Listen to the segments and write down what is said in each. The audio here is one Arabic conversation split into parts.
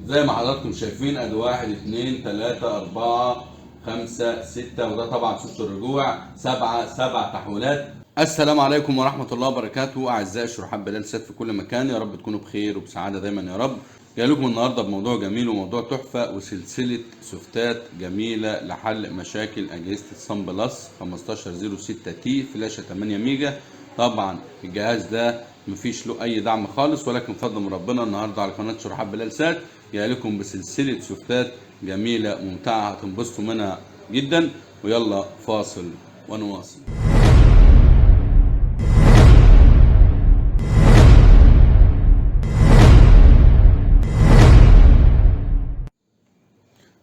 زي ما حضراتكم شايفين ادي 1 2 3 4 5 6 وده طبعا صوت الرجوع 7 تحويلات. السلام عليكم ورحمة الله وبركاته أعزائي شرحات بلال سات في كل مكان، يا رب تكونوا بخير وبسعادة دايما يا رب. جاي لكم النهارده بموضوع جميل وموضوع تحفة وسلسلة سوفتات جميلة لحل مشاكل أجهزة الصن بلس 1506 تي فلاشة 8 ميجا. طبعا الجهاز ده مفيش له أي دعم خالص، ولكن بفضل من ربنا النهارده على قناة شرحات بلال سات جاي لكم بسلسلة سوفتات جميلة ممتعة هتنبسطوا منها جدا. ويلا فاصل ونواصل.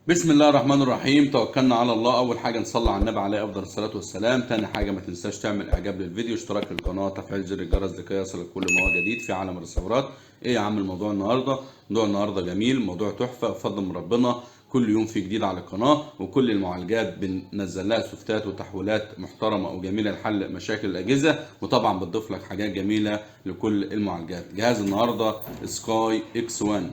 بسم الله الرحمن الرحيم، توكلنا على الله. اول حاجه نصلي على النبي عليه افضل الصلاه والسلام. تاني حاجه ما تنساش تعمل اعجاب للفيديو، اشتراك للقناه، تفعيل زر الجرس لكي يصلك كل ما هو جديد في عالم الرسيفرات. ايه يا عم الموضوع النهارده؟ موضوع النهارده جميل، موضوع تحفه بفضل من ربنا. كل يوم في جديد على القناه، وكل المعالجات بننزل لها سوفتات وتحويلات محترمه وجميله لحل مشاكل الاجهزه، وطبعا بتضيف لك حاجات جميله لكل المعالجات. جهاز النهارده سكاي اكس 1.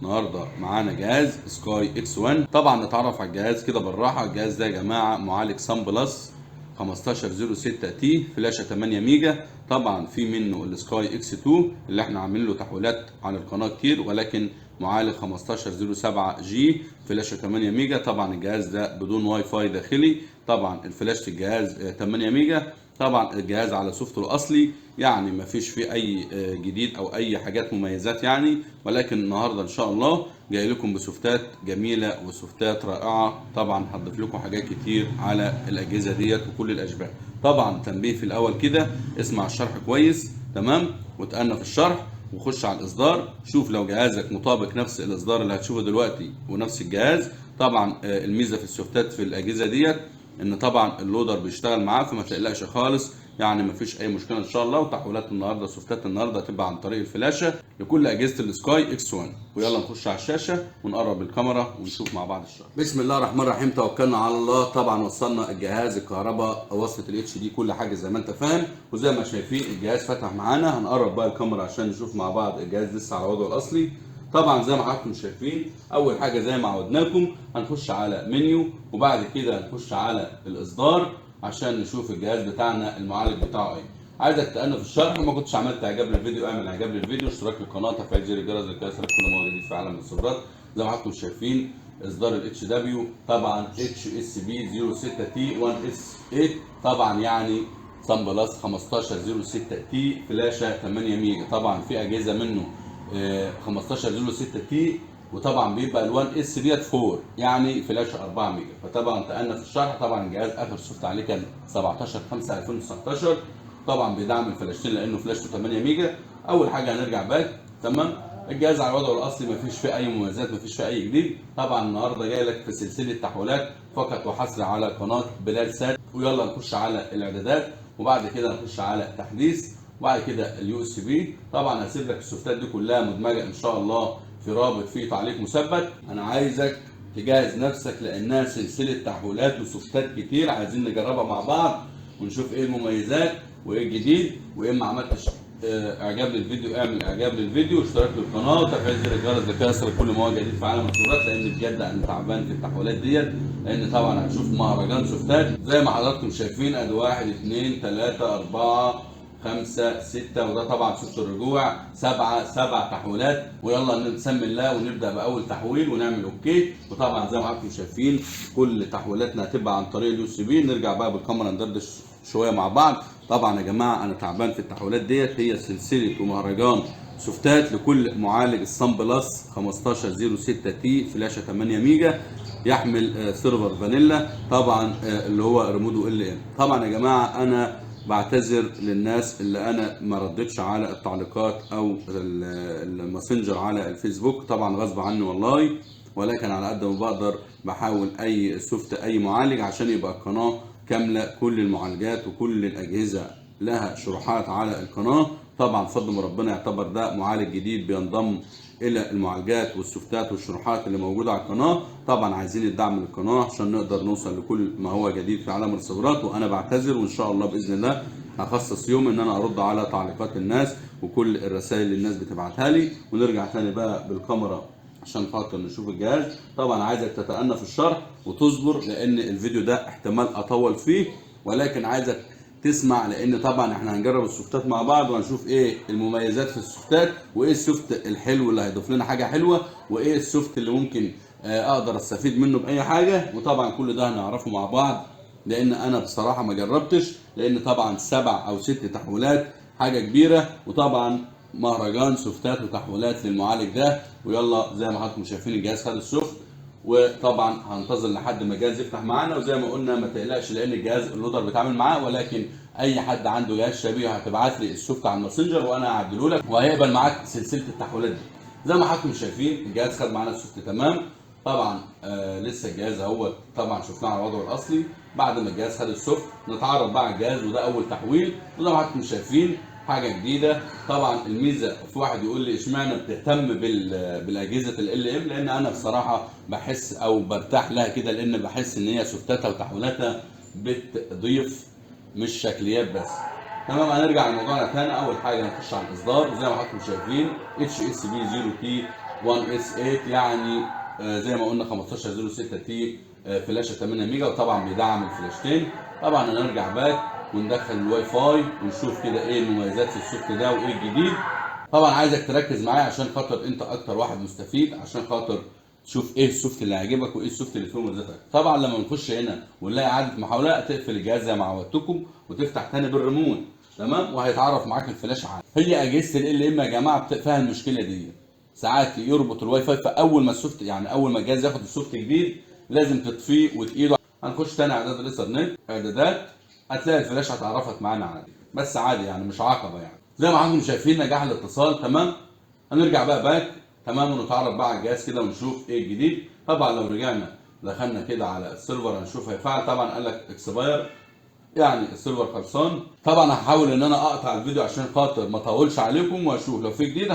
النهارده معانا جهاز سكاي اكس 1. طبعا نتعرف على الجهاز كده بالراحه. الجهاز ده يا جماعه معالج صن بلس 1506 تي فلاشه 8 ميجا. طبعا في منه السكاي اكس 2 اللي احنا عاملين له تحويلات على القناه كتير، ولكن معالج 1507 جي فلاشه 8 ميجا. طبعا الجهاز ده بدون واي فاي داخلي. طبعا الفلاشه الجهاز 8 ميجا. طبعا الجهاز على سوفته الاصلي، يعني ما فيش فيه اي جديد او اي حاجات مميزات يعني، ولكن النهارده ان شاء الله جاي لكم بسوفتات جميله وسوفتات رائعه. طبعا هضيف لكم حاجات كتير على الاجهزه ديت وكل الاشباه. طبعا تنبيه في الاول كده، اسمع الشرح كويس تمام وتأنى في الشرح، وخش على الاصدار شوف لو جهازك مطابق نفس الاصدار اللي هتشوفه دلوقتي ونفس الجهاز. طبعا الميزه في السوفتات في الاجهزه ديت ان طبعا اللودر بيشتغل معاه، فما تقلقش خالص يعني مفيش اي مشكله ان شاء الله. وتحويلات النهارده سوفتات النهارده هتبقى عن طريق الفلاشه لكل اجهزه السكاي اكس 1. ويلا نخش على الشاشه ونقرب الكاميرا ونشوف مع بعض الشرح. بسم الله الرحمن الرحيم، توكلنا على الله. طبعا وصلنا الجهاز الكهرباء وصلة الاتش دي كل حاجه زي ما انت فاهم، وزي ما شايفين الجهاز فتح معانا. هنقرب بقى الكاميرا عشان نشوف مع بعض الجهاز لسه على وضعه الاصلي. طبعا زي ما حضراتكم شايفين اول حاجه زي ما عودناكم هنخش على منيو، وبعد كده هنخش على الاصدار عشان نشوف الجهاز بتاعنا المعالج بتاعه ايه. عايزك تأنى في الشرح. ما كنتش عملت اعجاب للفيديو اعمل اعجاب للفيديو، اشتراك للقناه، تفعيل زر الجرس لكي يصلك كل ما هو جديد في عالم الخبرات. زي ما حضراتكم شايفين اصدار الاتش دبليو طبعا اتش اس بي 06 تي 1 اس 8. طبعا يعني صن بلس 1506 تي فلاشه 8 ميجا. طبعا في اجهزه منه 1506 تي، وطبعا بيبقى ال1 اس ديت 4 يعني فلاشه 4 ميجا. فطبعا تأنى في الشرح. طبعا الجهاز اخر سوفت عليه كان 17/5/2019. طبعا بيدعم الفلاشتين لانه فلاشته 8 ميجا. اول حاجه هنرجع باك تمام. الجهاز على وضعه الاصلي مفيش فيه اي مميزات، مفيش فيه اي جديد. طبعا النهارده جاي لك في سلسله تحويلات فقط وحصر على قناه بلال سات. ويلا نخش على الاعدادات، وبعد كده نخش على تحديث، وبعد كده اليو اس بي. طبعا هسيب لك السوفتات دي كلها مدمجه ان شاء الله في رابط فيه تعليق مثبت. انا عايزك تجهز نفسك لانها سلسله تحويلات وسوفتات كتير عايزين نجربها مع بعض ونشوف ايه المميزات وايه الجديد. وايه ما عملتش اعجاب للفيديو اعمل اعجاب للفيديو، اشتراك للقناه وتفعيل زر الجرس لكي يصلك كل ما هو جديد في عالم الخبرات. لان بجد انا تعبان في التحويلات ديت، لان طبعا هنشوف مهرجان سوفتات زي ما حضراتكم شايفين ادي 1 2 3 4 5 6 وده طبعا صوت الرجوع 7 تحويلات. ويلا نسمي الله ونبدا باول تحويل ونعمل اوكي. وطبعا زي ما حضراتكم شايفين كل تحويلاتنا هتبقى عن طريق اليو اس بي. نرجع بقى بالكاميرا ندردش شويه مع بعض. طبعا يا جماعه انا تعبان في التحويلات ديت، هي سلسله ومهرجان سوفتات لكل معالج الصن بلس 1506 تي فلاشه 8 ميجا يحمل سيرفر فانيلا طبعا اللي هو ريمودو ال ام. طبعا يا جماعه انا بعتذر للناس اللي انا ما ردتش على التعليقات او الماسنجر على الفيسبوك، طبعا غصب عني والله، ولكن على قد ما بقدر بحاول اي سوفت اي معالج عشان يبقى القناه كامله كل المعالجات وكل الاجهزه لها شروحات على القناه. طبعا بفضل من ربنا يعتبر ده معالج جديد بينضم الى المعالجات والسوفتات والشروحات اللي موجوده على القناه. طبعا عايزين الدعم من القناه عشان نقدر نوصل لكل ما هو جديد في عالم الخبرات. وانا بعتذر، وان شاء الله باذن الله هخصص يوم ان انا ارد على تعليقات الناس وكل الرسائل اللي الناس بتبعتها لي. ونرجع تاني بقى بالكاميرا عشان خاطر نشوف الجهاز. طبعا عايزك تتأنى في الشرح وتصبر لان الفيديو ده احتمال اطول فيه، ولكن عايزك تسمع لان طبعا احنا هنجرب السوفتات مع بعض وهنشوف ايه المميزات في السوفتات، وايه السوفت الحلو اللي هيضيف لنا حاجه حلوه، وايه السوفت اللي ممكن اقدر استفيد منه باي حاجه. وطبعا كل ده هنعرفه مع بعض لان انا بصراحه ما جربتش، لان طبعا 7 أو 6 تحويلات حاجه كبيره، وطبعا مهرجان سوفتات وتحويلات للمعالج ده. ويلا زي ما حضراتكم شايفين الجهاز خد السوفت، وطبعا هنتظر لحد ما الجهاز يفتح معانا. وزي ما قلنا ما تقلقش لان الجهاز اللودر بيتعامل معاه، ولكن اي حد عنده جهاز شبيه هتبعت لي السوفت على الماسنجر وانا هعدله لك وهيقبل معاك سلسله التحويلات دي. زي ما حضراتكم شايفين الجهاز خد معانا السوفت تمام. طبعا لسه الجهاز اهو طبعا شفناه على وضعه الاصلي. بعد ما الجهاز خد السوفت نتعرف بقى على الجهاز، وده اول تحويل. وزي ما حضراتكم شايفين حاجه جديده. طبعا الميزه، في واحد يقول لي اشمعنى بتهتم بالاجهزه ال ام، لان انا بصراحه بحس او برتاح لها كده، لان بحس ان هي سوفتاتها وتحويلاتها بتضيف مش شكليات بس. تمام، هنرجع لموضوعنا تاني. اول حاجه هنخش على الاصدار، وزي ما حضراتكم شايفين اتش اس بي 0 تي 1 اس 8، يعني زي ما قلنا 1506 تي، فلاشه 8 ميجا، وطبعا بيدعم الفلاشتين. طبعا هنرجع باك وندخل الواي فاي ونشوف كده ايه المميزات في السوفت ده وايه الجديد. طبعا عايزك تركز معايا عشان خاطر انت اكتر واحد مستفيد، عشان خاطر تشوف ايه السوفت اللي هيعجبك وايه السوفت اللي فيه مميزاتك. طبعا لما نخش هنا ونلاقي عدد محاولات تقفل الجهاز زي ما عودتكم وتفتح تاني بالريموت، تمام، وهيتعرف معاك الفلاش عادي. هي اجهزه ال ام يا جماعه فيها المشكله دي، ساعات يربط الواي فاي، فاول ما السوفت يعني اول ما الجهاز ياخد السوفت جديد لازم تطفيه وتقيده. هنخش تاني اعداد الايثرنت، اعدادات، هتلاقي الفلاش هتعرفت معانا عادي، بس عادي يعني مش عقبه يعني. زي ما حضراتكم شايفين نجاح الاتصال تمام. هنرجع بقى باك تمام ونتعرف بقى على الجهاز كده ونشوف ايه الجديد. طبعا لو رجعنا دخلنا كده على السيرفر هنشوف هيفعل. طبعا قال لك اكسباير يعني السيرفر خلصان. طبعا هحاول ان انا اقطع الفيديو عشان خاطر ما اطولش عليكم، واشوف لو في جديد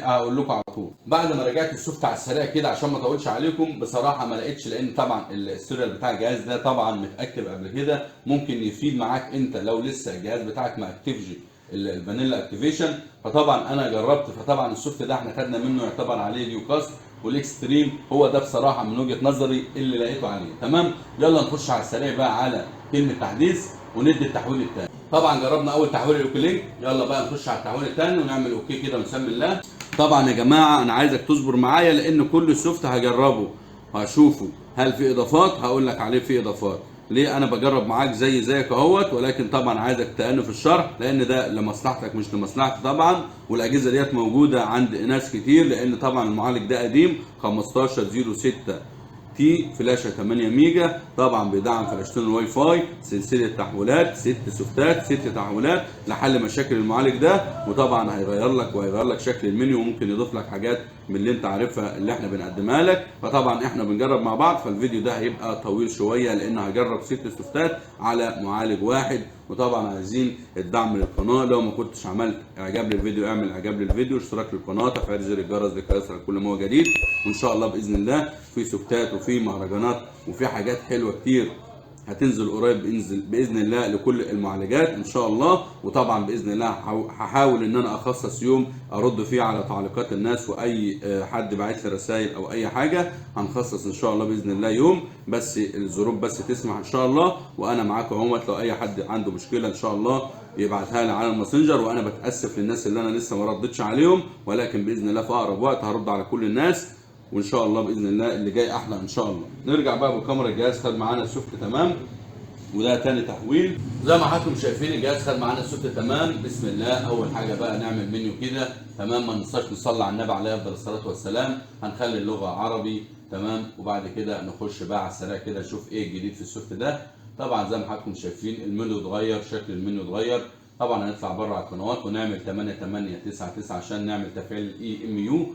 هقول لكم على طول. بعد ما رجعت السوفت على السريع كده عشان ما اطولش عليكم، بصراحه ما لقيتش، لان طبعا السيريال بتاع الجهاز ده طبعا متاكتف قبل كده، ممكن يفيد معاك انت لو لسه الجهاز بتاعك ما اكتفش الفانيلا اكتيفيشن. فطبعا انا جربت، فطبعا السوفت ده احنا خدنا منه يعتبر عليه نيو كاست، والاكستريم هو ده بصراحه من وجهه نظري اللي لقيته عليه تمام. يلا نخش على السريع بقى على كلمه تحديث وندي التحويل الثاني. طبعا جربنا اول تحويل الاوكي لينك، يلا بقى نخش على التحويل الثاني ونعمل اوكي كده ونسمي الله. طبعا يا جماعه انا عايزك تصبر معايا لان كل السوفت هجربه وهشوفه هل في اضافات، هقول لك عليه في اضافات. ليه انا بجرب معاك زيك اهوت، ولكن طبعا عايزك تأني في الشرح لان ده لمصلحتك مش لمصلحتي طبعا. والاجهزه ديت موجوده عند ناس كتير، لان طبعا المعالج ده قديم 1506 تي، فلاشه 8 ميجا، طبعا بيدعم فلاشتين الواي فاي، سلسله تحويلات 6 سوفتات 6 تحويلات لحل مشاكل المعالج ده. وطبعا هيغير لك شكل المنيو، وممكن يضيف لك حاجات من اللي انت عارفها اللي احنا بنقدمها لك. فطبعا احنا بنجرب مع بعض، فالفيديو ده هيبقى طويل شويه لان هجرب 6 سوفتات على معالج واحد. وطبعا عايزين الدعم للقناه، لو ما كنتش عملت اعجاب للفيديو اعمل اعجاب للفيديو، اشتراك للقناه، تفعيل زر الجرس ليصلك كل ما هو جديد. وان شاء الله باذن الله في سوفتات وفي مهرجانات وفي حاجات حلوه كتير هتنزل قريب باذن الله لكل المعالجات ان شاء الله. وطبعا باذن الله هحاول ان انا اخصص يوم ارد فيه على تعليقات الناس، واي حد باعت لي رسائل او اي حاجه هنخصص ان شاء الله باذن الله يوم، بس الظروف بس تسمح ان شاء الله. وانا معاكم اهوت، لو اي حد عنده مشكله ان شاء الله يبعتها لي على الماسنجر. وانا بتاسف للناس اللي انا لسه ما ردتش عليهم، ولكن باذن الله في اقرب وقت هرد على كل الناس، وان شاء الله باذن الله اللي جاي احلى ان شاء الله. نرجع بقى بالكاميرا، الجهاز خد معانا السوفت تمام، وده تاني تحويل. زي ما حضراتكم شايفين الجهاز خد معانا السوفت تمام. بسم الله. اول حاجه بقى نعمل منيو كده تمام، ما ننساش نصلي على النبي عليه افضل الصلاه والسلام. هنخلي اللغه عربي تمام، وبعد كده نخش بقى على السريع كده نشوف ايه الجديد في السوفت ده. طبعا زي ما حضراتكم شايفين المنيو اتغير، شكل المنيو اتغير. طبعا هنطلع بره على القنوات ونعمل 8899 عشان نعمل تفعيل الاي ام يو،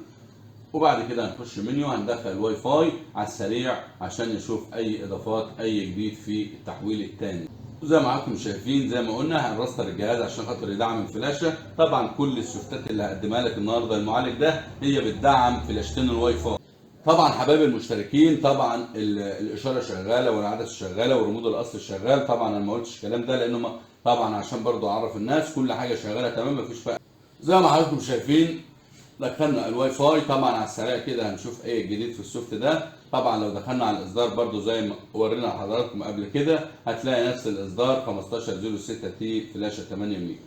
وبعد كده هنخش منيو هندخل الواي فاي على السريع عشان نشوف اي اضافات اي جديد في التحويل الثاني. وزي ما حضراتكم شايفين زي ما قلنا هنرستر الجهاز عشان خاطر يدعم الفلاشه. طبعا كل السوفتات اللي هقدمها لك النهارده المعالج ده هي بتدعم فلاشتين الواي فاي. طبعا حبايب المشتركين، طبعا الاشاره شغاله والعدسه شغاله ورمود الاصل شغال. طبعا انا ما قلتش الكلام ده لانه طبعا عشان برضو اعرف الناس كل حاجه شغاله تمام مفيش فرق. زي ما حضراتكم شايفين دخلنا الواي فاي طبعا على السريع كده، هنشوف ايه الجديد في السوفت ده. طبعا لو دخلنا على الاصدار برضو زي ما ورينا لحضراتكم قبل كده، هتلاقي نفس الاصدار 1506 تي فلاشه 8 ميجا.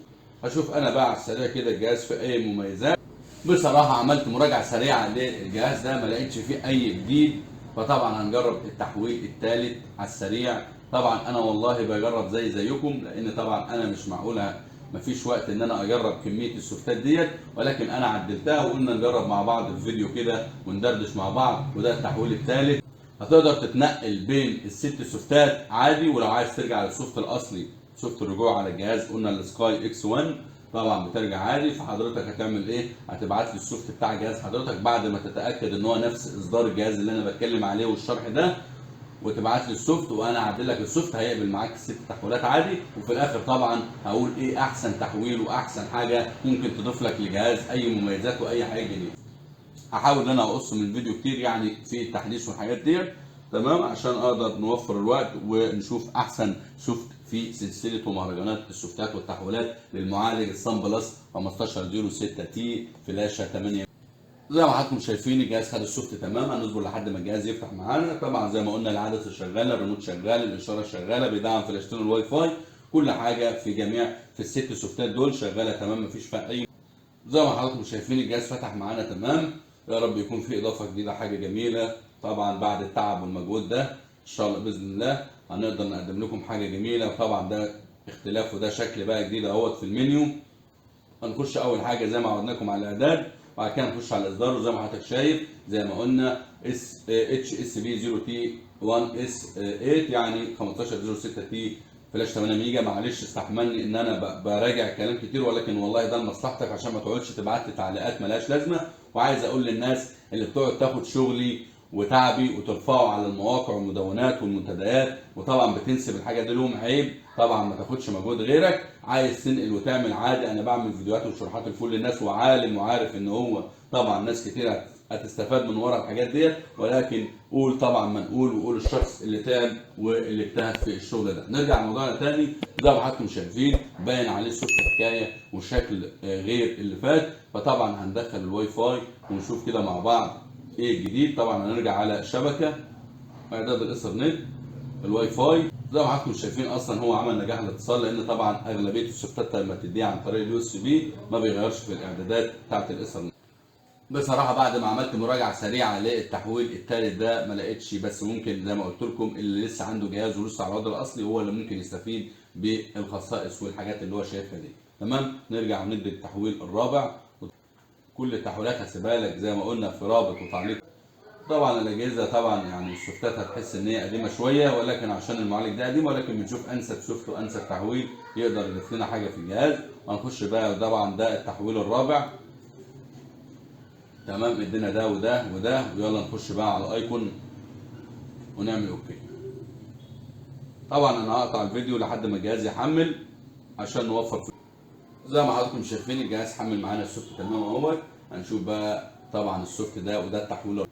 هشوف انا بقى على السريع كده الجهاز في اي مميزات. بصراحه عملت مراجعه سريعه للجهاز ده، ما لقيتش فيه اي جديد، فطبعا هنجرب التحويل الثالث على السريع. طبعا انا والله بجرب زيكم، لان طبعا انا مش معقوله مفيش وقت ان انا اجرب كميه السوفتات ديت، ولكن انا عدلتها وقلنا نجرب مع بعض في فيديو كده وندردش مع بعض. وده التحويل الثالث. هتقدر تتنقل بين الست سوفتات عادي، ولو عايز ترجع للسوفت الاصلي سوفت الرجوع على الجهاز قلنا السكاي اكس 1 طبعا بترجع عادي. فحضرتك هتعمل ايه؟ هتبعت لي السوفت بتاع جهاز حضرتك بعد ما تتاكد ان هو نفس اصدار الجهاز اللي انا بتكلم عليه والشرح ده، وتبعت لي السوفت وانا اعدل لك السوفت. هيقبل معاك الست تحويلات عادي، وفي الاخر طبعا هقول ايه احسن تحويل واحسن حاجه ممكن تضيف لك لجهاز، اي مميزات واي حاجه جديده. هحاول ان انا اقص من الفيديو كتير يعني في التحديث والحاجات ديت، تمام، عشان اقدر نوفر الوقت ونشوف احسن سوفت في سلسله ومهرجانات السوفتات والتحويلات للمعالج الصن بلس 1506 تي فلاشه 8. زي ما حضراتكم شايفين الجهاز خد السوفت تمام. هنصبر لحد ما الجهاز يفتح معانا. طبعا زي ما قلنا العدسه شغاله، الريموت شغال، الاشاره شغاله، بيدعم فلاشتين الواي فاي، كل حاجه في جميع في الست سوفتات دول شغاله تمام، مفيش فيها اي. زي ما حضراتكم شايفين الجهاز فتح معانا تمام. يا رب يكون في اضافه جديده، حاجه جميله. طبعا بعد التعب والمجهود ده ان شاء الله باذن الله هنقدر نقدم لكم حاجه جميله. وطبعا ده اختلاف وده شكل بقى جديد اهوت في المنيو. هنخش اول حاجه زي ما عودناكم على الاعداد، وبعد كده نخش على الاصدار. وزي ما حضرتك شايف زي ما قلنا اتش اس بي 0 تي 1 اس 8 يعني 1506 تي فلاش 8 ميجا. معلش استحملني ان انا براجع كلام كتير، ولكن والله ده لمصلحتك عشان ما تقعدش تبعت لي تعليقات ملهاش لازمه. وعايز اقول للناس اللي بتقعد تاخد شغلي وتعبي وترفعه على المواقع والمدونات والمنتديات، وطبعا بتنسب الحاجه دي لهم، عيب. طبعا ما تاخدش مجهود غيرك. عايز تنقل وتعمل عادي، انا بعمل فيديوهات وشروحات لكل الناس، وعالم وعارف ان هو طبعا ناس كتير هتستفاد من ورا الحاجات ديت، ولكن قول طبعا منقول، وقول الشخص اللي تعب واللي اجتهد في الشغل ده. نرجع لموضوعنا تاني. زي ما حضراتكم شايفين باين عليه السوفت حكايه وشكل غير اللي فات. فطبعا هندخل الواي فاي ونشوف كده مع بعض ايه الجديد. طبعا هنرجع على الشبكه، اعداد الايثرنت، الواي فاي. زي ما حضراتكم شايفين اصلا هو عمل نجاح الاتصال، لان طبعا اغلبيه السوفتات لما تديها عن طريق اليو اس بي ما بيغيرش في الاعدادات بتاعت الايثرنت. بصراحه بعد ما عملت مراجعه سريعه للتحويل الثالث ده ما لقيتش، بس ممكن زي ما قلت لكم اللي لسه عنده جهاز ولسه على الوضع الاصلي هو اللي ممكن يستفيد بالخصائص والحاجات اللي هو شايفها دي. تمام، نرجع وندي التحويل الرابع. كل التحويلات هسيبها لك زي ما قلنا في رابط وتعليق. طبعا الاجهزه طبعا يعني السوفتات هتحس ان هي قديمه شويه، ولكن عشان المعالج ده قديم، ولكن بنشوف انسب سوفت وانسب تحويل يقدر يضيف لنا حاجه في الجهاز. وهنخش بقى طبعا ده التحويل الرابع. تمام، ادينا ده وده وده، ويلا نخش بقى على الايكون ونعمل اوكي. طبعا انا هقطع الفيديو لحد ما الجهاز يحمل عشان نوفر فيه. زي ما حضراتكم شايفين الجهاز حمل معانا السوفت تمام اهوت. هنشوف بقى طبعا السوفت ده وده التحويل.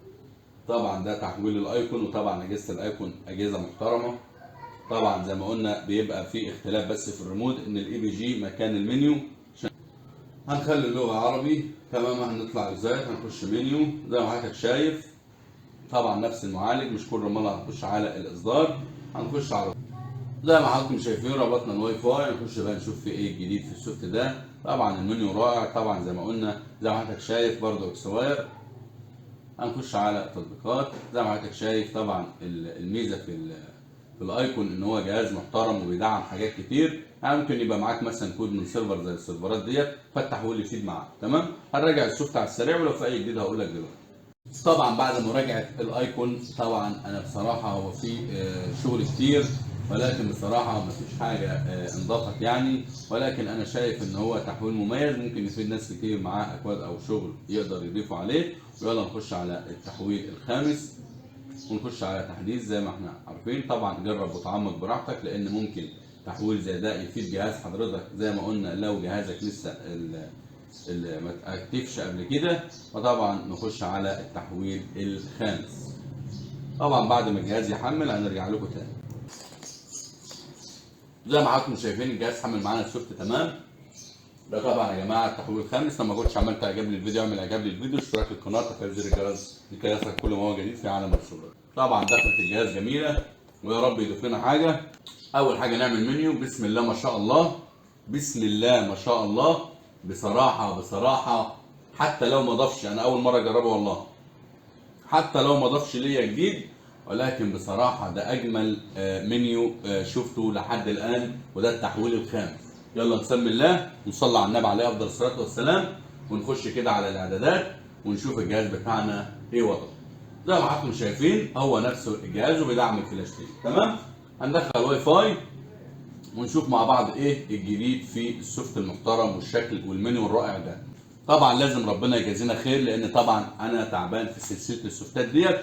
طبعا ده تحويل الايكون، وطبعا اجهزه الايكون اجهزه محترمه. طبعا زي ما قلنا بيبقى في اختلاف بس في الريموت، ان الاي بي جي مكان المنيو. هنخلي اللغه عربي. تمام، هنطلع ازاي؟ هنخش منيو زي ما حضرتك شايف. طبعا نفس المعالج، مش كل مره هنخش على الاصدار، هنخش على زي ما حضراتكم شايفين ربطنا الواي فاي. نخش بقى نشوف في ايه الجديد في السوفت ده. طبعا المنيو رائع. طبعا زي ما قلنا زي ما حضرتك شايف برضو اكسواير. هنخش على التطبيقات. زي ما حضرتك شايف طبعا الميزه في الايكون ان هو جهاز محترم وبيدعم حاجات كتير. يعني ممكن يبقى معاك مثلا كود من سيرفر زي السيرفرات ديت، فالتحويل يفيد معاك. تمام، هنراجع السوفت على السريع، ولو في اي جديد هقول لك دلوقتي. طبعا بعد مراجعه الايكون طبعا انا بصراحه هو في شغل كتير، ولكن بصراحه ما فيش حاجه انضافت يعني. ولكن انا شايف ان هو تحويل مميز ممكن يفيد ناس كتير معاه اكواد او شغل يقدر يضيفوا عليه. ويلا نخش على التحويل الخامس ونخش على تحديث. زي ما احنا عارفين طبعا جرب وتعمق براحتك، لان ممكن تحويل زي ده يفيد جهاز حضرتك. زي ما قلنا لو جهازك لسه اللي ما تاكتفش قبل كده. فطبعا نخش على التحويل الخامس. طبعا بعد ما الجهاز يحمل هنرجع لكم تاني. زي ما حضراتكم شايفين الجهاز حمل معانا السوفت تمام. ده طبعا يا جماعه التحويل الخامس. لما كنتش عملت اعجاب للفيديو اعمل اعجاب للفيديو، اشتراك في القناه، تفعيل زر الجرس لكي يصلك كل ما هو جديد في عالم الصورات. طبعا دخلت الجهاز جميله، ويا رب يضيف لنا حاجه. اول حاجه نعمل منيو. بسم الله ما شاء الله، بسم الله ما شاء الله. بصراحه حتى لو ما ضافش، انا اول مره اجربه والله، حتى لو ما ضافش ليا جديد، ولكن بصراحه ده اجمل منيو شفته لحد الان، وده التحويل الخامس. يلا نسمي الله ونصلي على النبي عليه افضل الصلاه والسلام، ونخش كده على الاعدادات ونشوف الجهاز بتاعنا ايه وضعه. زي ما حضراتكم شايفين هو نفسه الجهاز وبيدعم الفلاش تي. تمام. هندخل واي فاي ونشوف مع بعض ايه الجديد في السوفت المحترم والشكل والمنيو الرائع ده. طبعا لازم ربنا يجازينا خير، لان طبعا انا تعبان في سلسله السوفتات ديت،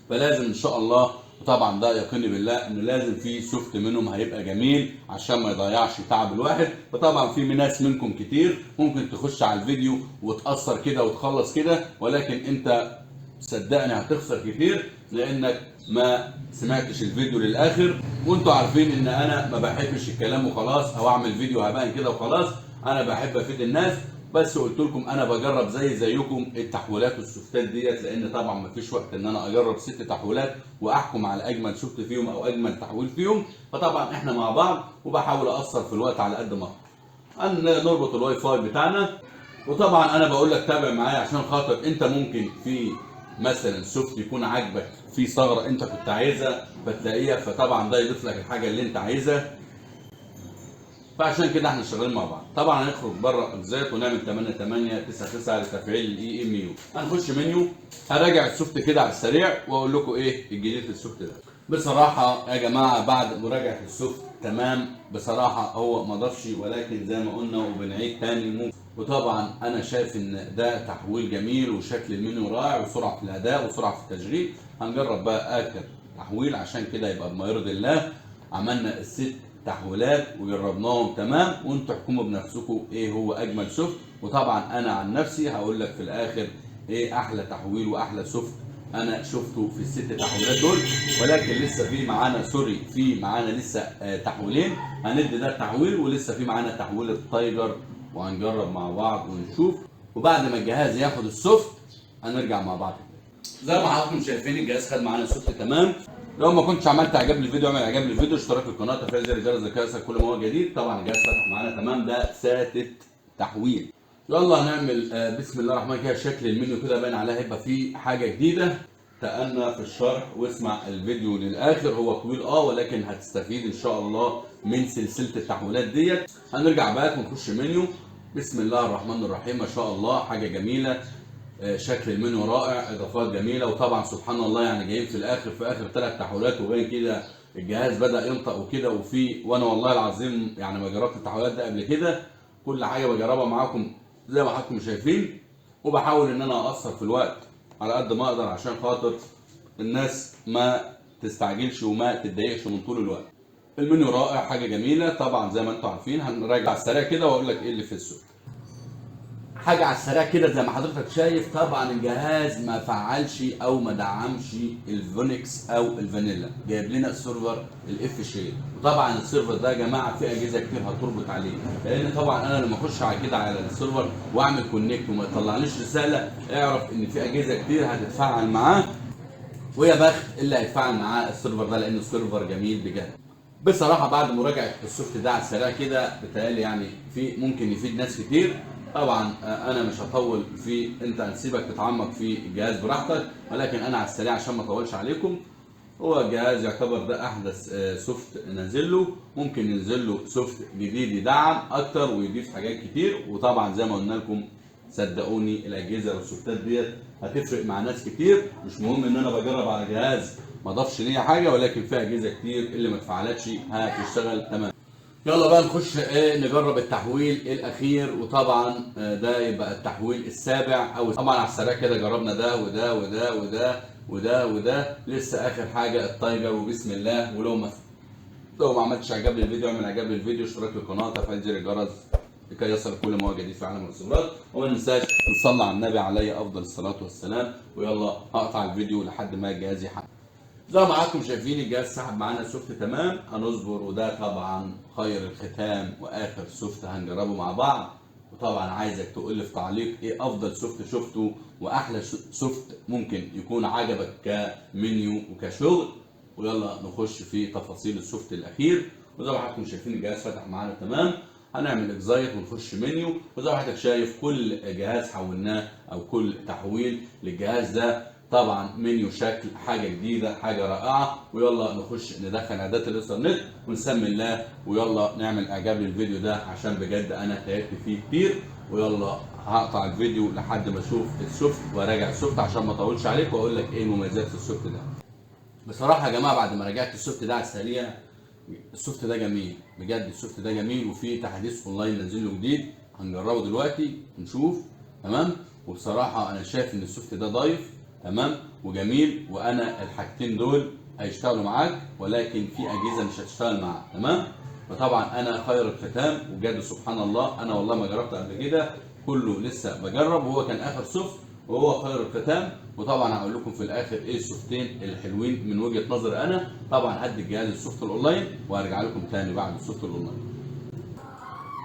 فلازم ان شاء الله، وطبعا ده يقيني بالله انه لازم في سوفت منهم هيبقى جميل عشان ما يضيعش تعب الواحد. فطبعا في ناس منكم كتير ممكن تخش على الفيديو وتأثر كده وتخلص كده، ولكن انت صدقني هتخسر كتير لانك ما سمعتش الفيديو للاخر. وانتوا عارفين ان انا ما بحبش الكلام وخلاص، او اعمل فيديو هبان كده وخلاص. انا بحب افيد الناس، بس قلت لكم انا بجرب زيكم التحويلات والسوفتات ديت، لان طبعا ما فيش وقت ان انا اجرب 6 تحويلات واحكم على اجمل سوفت فيهم او اجمل تحويل فيهم. فطبعا احنا مع بعض وبحاول اقصر في الوقت على قد ما اقدر. نربط الواي فاي بتاعنا، وطبعا انا بقول لك تابع معايا عشان خاطر انت ممكن في مثلا سوفت يكون عاجبك في ثغره انت كنت عايزها فتلاقيها، فطبعا ده يضيف لك الحاجه اللي انت عايزها. فعشان كده احنا شغالين مع بعض. طبعا هنخرج بره اجزاء ونعمل 889 لتفعيل الاي ام يو. هنخش منيو، هراجع السوفت كده على السريع واقول لكم ايه الجديد في السوفت ده. بصراحه يا جماعه بعد مراجعه السوفت تمام، بصراحه هو ما ضافش، ولكن زي ما قلنا وبنعيد تاني ممكن. وطبعا انا شايف ان ده تحويل جميل وشكل المنيو رائع وسرعه في الاداء وسرعه في التشغيل. هنجرب بقى اخر تحويل عشان كده يبقى بما يرضي الله. عملنا الست تحويلات وجربناهم تمام، وانتوا احكموا بنفسكم ايه هو اجمل سوفت. وطبعا انا عن نفسي هقول لك في الاخر ايه احلى تحويل واحلى سوفت انا شفته في الست تحويلات دول. ولكن لسه في معانا في معانا لسه تحويلين هندي ده التحويل، ولسه في معانا تحويل التايجر وهنجرب مع بعض ونشوف. وبعد ما الجهاز ياخد السوفت هنرجع مع بعض. زي ما حضراتكم شايفين الجهاز خد معانا سوفت تمام. لو ما كنتش عملت اعجاب للفيديو اعمل اعجاب للفيديو، اشتراك في القناه، تفعيل زر الجرس لكي يصلك كل ما هو جديد. طبعا الجهاز فتح معانا تمام، ده ساتت تحويل. يلا هنعمل بسم الله الرحمن الرحيم. شكل المنيو كده باين عليها هيبقى فيه حاجه جديده. تأنى في الشرح واسمع الفيديو للاخر، هو طويل ولكن هتستفيد ان شاء الله من سلسله التحويلات ديت. هنرجع بقى ونخش منيو. بسم الله الرحمن الرحيم. ما شاء الله حاجه جميله، شكل المنيو رائع، اضافات جميله. وطبعا سبحان الله يعني جايين في اخر 3 تحويلات وباين كده الجهاز بدا ينطق وكده. وانا والله العظيم يعني ما جربت التحويلات ده قبل كده، كل حاجه بجربها معاكم زي ما حضراتكم شايفين، وبحاول ان انا اقصر في الوقت على قد ما اقدر عشان خاطر الناس ما تستعجلش وما تتضايقش من طول الوقت. المنيو رائع، حاجه جميله. طبعا زي ما انتم عارفين هنراجع على السريع كده واقول لك ايه اللي في السوق. حاجه على السريع كده زي ما حضرتك شايف، طبعا الجهاز ما فعلش او ما دعمش الفونكس او الفانيلا، جايب لنا السيرفر الاف شيل. وطبعا السيرفر ده يا جماعه في اجهزه كتير هتربط عليه، لان طبعا انا لما اخش على كده على السيرفر واعمل كونكت وما يطلعنيش رساله، اعرف ان في اجهزه كتير هتتفاعل معاه، ويا بخت اللي هيتفاعل معاه السيرفر ده، لانه السيرفر جميل بجد. بصراحه بعد مراجعه السوفت ده على السريع كده بتهيألي يعني ممكن يفيد ناس كتير. طبعا انا مش هطول في، انت هنسيبك تتعمق في الجهاز براحتك، ولكن انا على السريع عشان ما اطولش عليكم. هو الجهاز يعتبر ده احدث سوفت نازل له، ممكن ينزل له سوفت جديد يدعم اكتر ويضيف حاجات كتير. وطبعا زي ما قلنا لكم صدقوني الاجهزه والسوفتات ديت هتفرق مع ناس كتير. مش مهم ان انا بجرب على جهاز ما ضافش ليا حاجه، ولكن في اجهزه كتير اللي ما اتفعلتش هتشتغل تمام. يلا بقى نخش نجرب التحويل الاخير. وطبعا ده يبقى التحويل السابع، او طبعا على السريع كده جربنا ده وده وده وده وده وده، لسه اخر حاجه التايجر. وبسم الله. ولو ما عملتش اعجاب للفيديو اعمل اعجاب للفيديو، اشتراك في القناه، تفعيل زر الجرس لكي يصل كل ما هو جديد في عالم الخبرات. وما ننساش نصلي على النبي عليه افضل الصلاه والسلام. ويلا هقطع الفيديو لحد ما الجهاز يحمل. زي ما حضراتكم شايفين الجهاز سحب معانا السوفت تمام. هنصبر، وده طبعا خير الختام واخر سوفت هنجربه مع بعض. وطبعا عايزك تقول لي في تعليق ايه افضل سوفت شفته واحلى سوفت ممكن يكون عجبك كمنيو وكشغل. ويلا نخش في تفاصيل السوفت الاخير. وزي ما حضراتكم شايفين الجهاز فتح معانا تمام. هنعمل اكزايت ونخش منيو. وزي ما حضرتك شايف كل جهاز حولناه او كل تحويل للجهاز ده طبعا منيو شكل حاجه جديده حاجه رائعه. ويلا نخش ندخل اعدادات الانترنت ونسمي الله، ويلا نعمل اعجاب للفيديو ده عشان بجد انا تعبت فيه كتير. ويلا هقطع الفيديو لحد ما اشوف السوفت وراجع السوفت عشان ما اطولش عليك واقول لك ايه المميزات في السوفت ده. بصراحه يا جماعه بعد ما رجعت السوفت ده على السريع، السوفت ده جميل بجد. السوفت ده جميل وفي تحديث اونلاين نازل له جديد هنجربه دلوقتي ونشوف تمام. وبصراحه انا شايف ان السوفت ده ضايف تمام وجميل، وانا الحاجتين دول هيشتغلوا معاك، ولكن في اجهزه مش هتشتغل معاك تمام. فطبعا انا خير الختام وبجد سبحان الله انا والله ما جربت قبل كده، كله لسه بجرب وهو كان اخر سوفت وهو خير الختام. وطبعا هقول لكم في الاخر ايه السوفتين الحلوين من وجهه نظري انا. طبعا هدي الجهاز السوفت الاونلاين وهرجع لكم تاني بعد السوفت الاونلاين.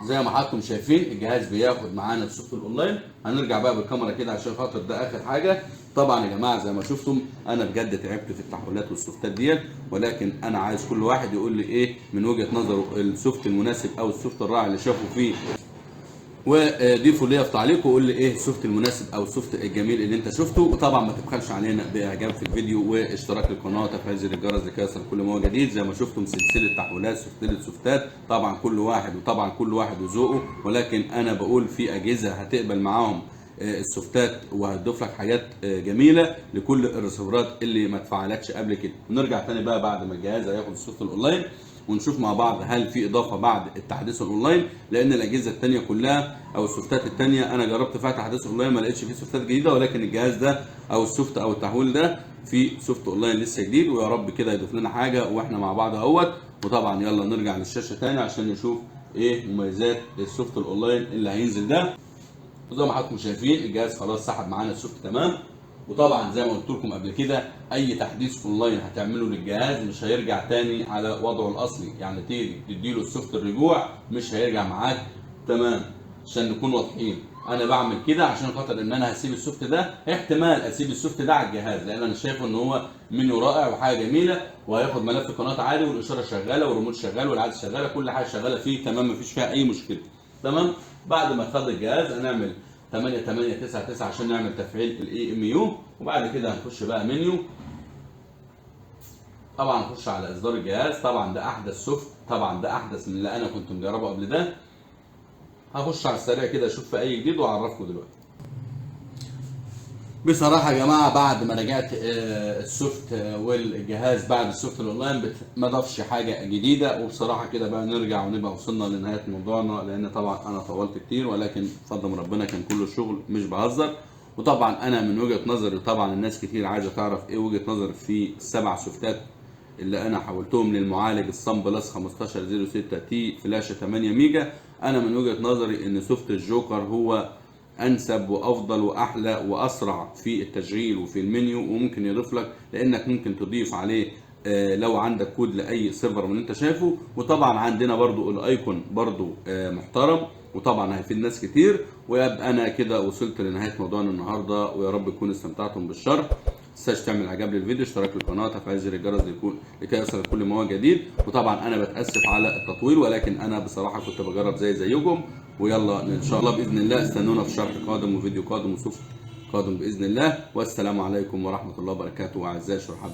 زي ما حضراتكم شايفين الجهاز بياخد معانا السوفت الاونلاين. هنرجع بقى بالكاميرا كده عشان خاطر ده اخر حاجه. طبعا يا جماعه زي ما شفتم انا بجد تعبت في التحويلات والسوفتات ديت، ولكن انا عايز كل واحد يقول لي ايه من وجهه نظره السوفت المناسب او السوفت الرائع اللي شافه فيه، وضيفوا ليا في تعليق وقول لي ايه السوفت المناسب او السوفت الجميل اللي انت شفته. وطبعا ما تبخلش علينا باعجاب في الفيديو واشتراك القناه وتفعيل زر الجرس لكي يصل كل ما هو جديد. زي ما شفتم سلسله تحويلات سلسله سوفتات، طبعا كل واحد وذوقه، ولكن انا بقول في اجهزه هتقبل معاهم السوفتات وهتضيف لك حاجات جميله لكل الريسيفرات اللي ما اتفعلتش قبل كده. ونرجع تاني بقى بعد ما الجهاز هياخد السوفت الاونلاين ونشوف مع بعض هل في اضافه بعد التحديث الاونلاين، لان الاجهزه الثانيه كلها او السوفتات الثانيه انا جربت فيها تحديث اونلاين ما لقيتش فيه سوفتات جديده، ولكن الجهاز ده او السوفت او التحويل ده فيه سوفت اونلاين لسه جديد. ويا رب كده يضيف لنا حاجه واحنا مع بعض اهوت. وطبعا يلا نرجع للشاشه ثاني عشان نشوف ايه مميزات السوفت الاونلاين اللي هينزل ده. وزي ما حضراتكم شايفين الجهاز خلاص سحب معانا السوفت تمام. وطبعا زي ما قلت لكم قبل كده اي تحديث اونلاين هتعمله للجهاز مش هيرجع تاني على وضعه الاصلي، يعني تيجي تديله السوفت الرجوع مش هيرجع معاك تمام. عشان نكون واضحين انا بعمل كده عشان خاطر ان انا هسيب السوفت ده، احتمال اسيب السوفت ده على الجهاز لان انا شايفه ان هو منه رائع وحاجه جميله وهياخد ملف القناه عادي والاشاره شغاله والريموت شغال والعدسه شغاله كل حاجه شغاله فيه تمام مفيش فيها اي مشكله تمام. بعد ما تفضي الجهاز هنعمل 8899 عشان نعمل تفعيل الاي ام يو. وبعد كده هنخش بقى منيو. طبعا هنخش على اصدار الجهاز. طبعا ده احدث سوفت، طبعا ده احدث من اللي انا كنت مجربه قبل ده. هخش على السريع كده اشوف في اي جديد واعرفكم دلوقتي. بصراحه يا جماعه بعد ما رجعت السوفت والجهاز بعد السوفت الاونلاين ما ضافش حاجه جديده. وبصراحه كده بقى نرجع ونبقى وصلنا لنهايه موضوعنا، لان طبعا انا طولت كتير ولكن بفضل من ربنا كان كله شغل مش بهزر. وطبعا انا من وجهه نظري طبعا الناس كتير عايزه تعرف ايه وجهه نظري في السبع سوفتات اللي انا حولتهم للمعالج الصن بلس 1506 تي فلاشه 8 ميجا. انا من وجهه نظري ان سوفت الجوكر هو انسب وافضل واحلى واسرع في التشغيل وفي المنيو، وممكن يضيف لك لانك ممكن تضيف عليه لو عندك كود لاي سيرفر من اللي انت شايفه. وطبعا عندنا برضو الايكون برضو محترم وطبعا هيفيد ناس كتير. ويبقى انا كده وصلت لنهايه موضوعنا النهارده، ويا رب تكونوا استمتعتم بالشرح. تنساش تعمل اعجاب للفيديو، اشتراك للقناه، تفعيل زر الجرس لكي يصل كل ما هو جديد. وطبعا انا بتاسف على التطويل ولكن انا بصراحه كنت بجرب زيكم. ويلا ان شاء الله باذن الله استنونا في شرح قادم وفيديو قادم وسوفت قادم باذن الله. والسلام عليكم ورحمه الله وبركاته. اعزائي الشرحاء.